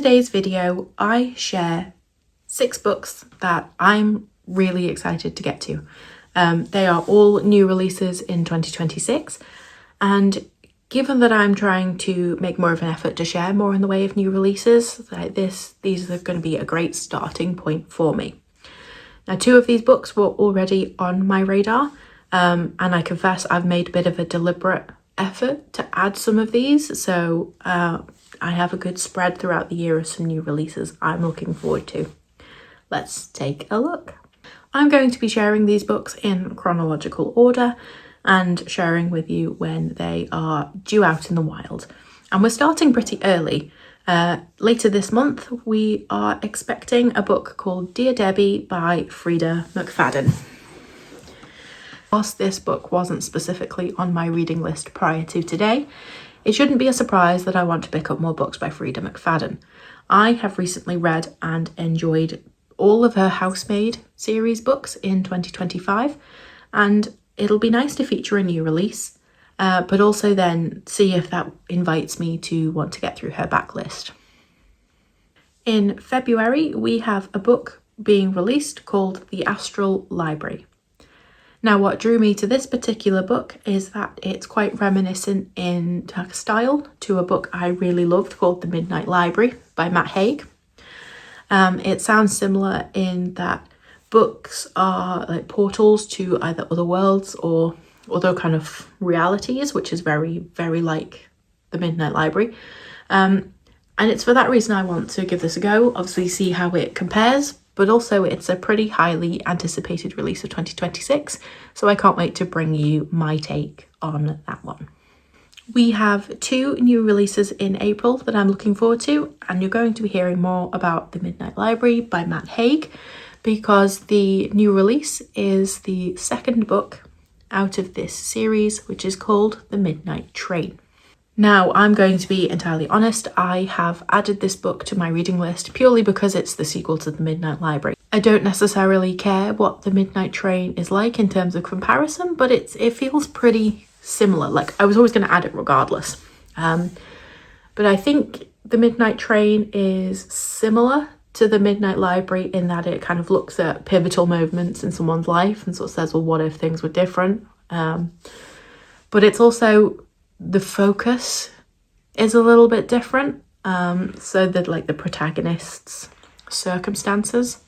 today's video, I share 6 books that I'm really excited to get to. They are all new releases in 2026, and given that I'm trying to make more of an effort to share more in the way of new releases like this, these are going to be a great starting point for me. Now, 2 of these books were already on my radar, and I confess I've made a bit of a deliberate effort to add some of these, so I have a good spread throughout the year of some new releases I'm looking forward to. Let's take a look. I'm going to be sharing these books in chronological order and sharing with you when they are due out in the wild. And we're starting pretty early. Later this month, we are expecting a book called Dear Debbie by Freida McFadden. Whilst this book wasn't specifically on my reading list prior to today, it shouldn't be a surprise that I want to pick up more books by Freida McFadden. I have recently read and enjoyed all of her Housemaid series books in 2025, and it'll be nice to feature a new release, but also then see if that invites me to want to get through her backlist. In February, we have a book being released called The Astral Library. Now, what drew me to this particular book is that it's quite reminiscent in style to a book I really loved called The Midnight Library by Matt Haig. It sounds similar in that books are like portals to either other worlds or other kind of realities, which is very, very like The Midnight Library. And it's for that reason I want to give this a go, obviously see how it compares, but also it's a pretty highly anticipated release of 2026, so I can't wait to bring you my take on that one. We have 2 new releases in April that I'm looking forward to, and you're going to be hearing more about The Midnight Library by Matt Haig, because the new release is the 2nd book out of this series, which is called The Midnight Train. Now, I'm going to be entirely honest, I have added this book to my reading list purely because it's the sequel to The Midnight Library. I don't necessarily care what The Midnight Train is like in terms of comparison, but it feels pretty similar. Like, I was always going to add it regardless. But I think The Midnight Train is similar to The Midnight Library in that it kind of looks at pivotal moments in someone's life and sort of says, well, what if things were different? But it's also, the focus is a little bit different, so that like the protagonist's circumstances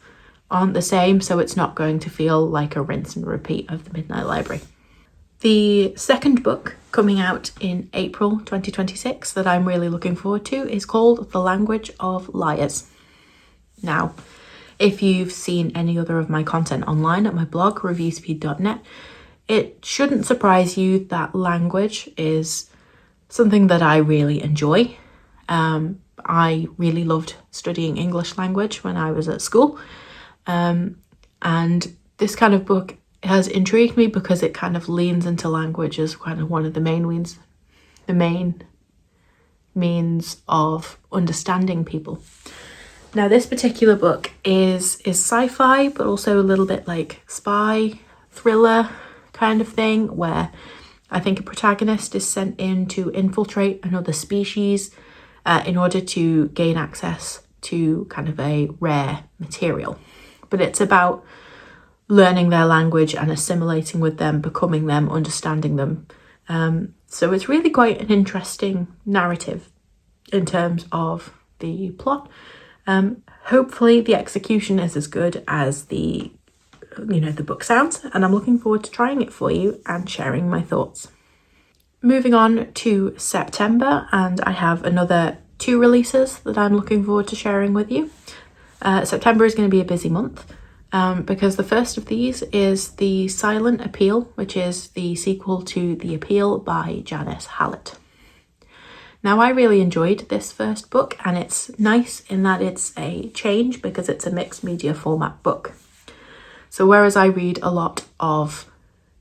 aren't the same, so it's not going to feel like a rinse and repeat of The Midnight Library. The 2nd book coming out in April 2026 that I'm really looking forward to is called The Language of Liars. Now, if you've seen any other of my content online at my blog, reviewspeed.net, it shouldn't surprise you that language is something that I really enjoy. I really loved studying English language when I was at school. And this kind of book has intrigued me because it kind of leans into language as kind of one of the main means of understanding people. Now, this particular book is sci-fi, but also a little bit like spy thriller kind of thing, where I think a protagonist is sent in to infiltrate another species in order to gain access to kind of a rare material. But it's about learning their language and assimilating with them, becoming them, understanding them. So it's really quite an interesting narrative in terms of the plot. Hopefully the execution is as good as the book sounds, and I'm looking forward to trying it for you and sharing my thoughts. Moving on to September, and I have another 2 releases that I'm looking forward to sharing with you. September is going to be a busy month because the first of these is The Silent Appeal, which is the sequel to The Appeal by Janice Hallett. Now, I really enjoyed this first book, and it's nice in that it's a change because it's a mixed media format book. So whereas I read a lot of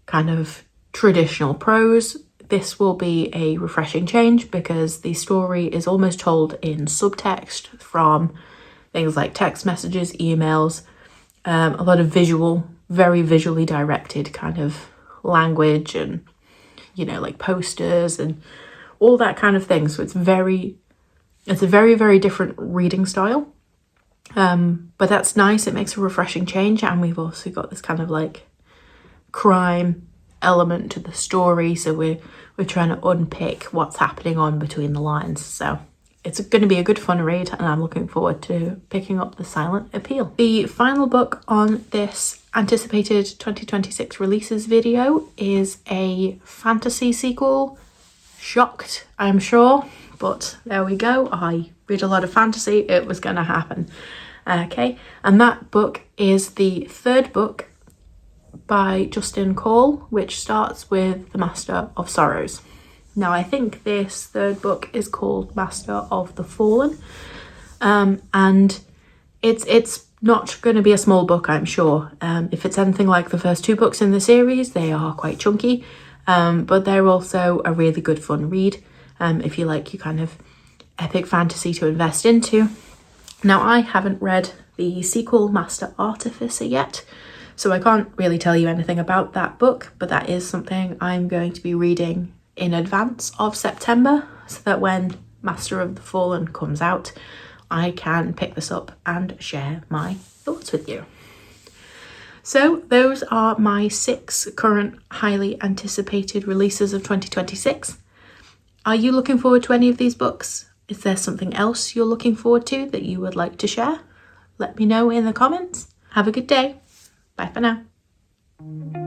kind of traditional prose, this will be a refreshing change because the story is almost told in subtext from things like text messages, emails, a lot of visual, very visually directed kind of language and, like posters and all that kind of thing. So it's very It's a very, very different reading style, but that's nice. It makes a refreshing change, and we've also got this kind of like crime element to the story, so we're trying to unpick what's happening on between the lines. So it's going to be a good fun read, and I'm looking forward to picking up The Silent Appeal. The final book on this anticipated 2026 releases video is a fantasy sequel. Shocked, I'm sure, but there we go. I read a lot of fantasy, it was going to happen. Okay, and that book is the third book by Justin Cole, which starts with The Master of Sorrows. Now, I think this third book is called Master of the Fallen, and it's not going to be a small book, I'm sure. If it's anything like the first two books in the series, they are quite chunky, but they're also a really good fun read if you like your kind of epic fantasy to invest into. Now, I haven't read the sequel, Master Artificer, yet, so I can't really tell you anything about that book, but that is something I'm going to be reading in advance of September, so that when Master of the Fallen comes out, I can pick this up and share my thoughts with you. So those are my 6 current highly anticipated releases of 2026. Are you looking forward to any of these books? Is there something else you're looking forward to that you would like to share? Let me know in the comments. Have a good day. Bye for now.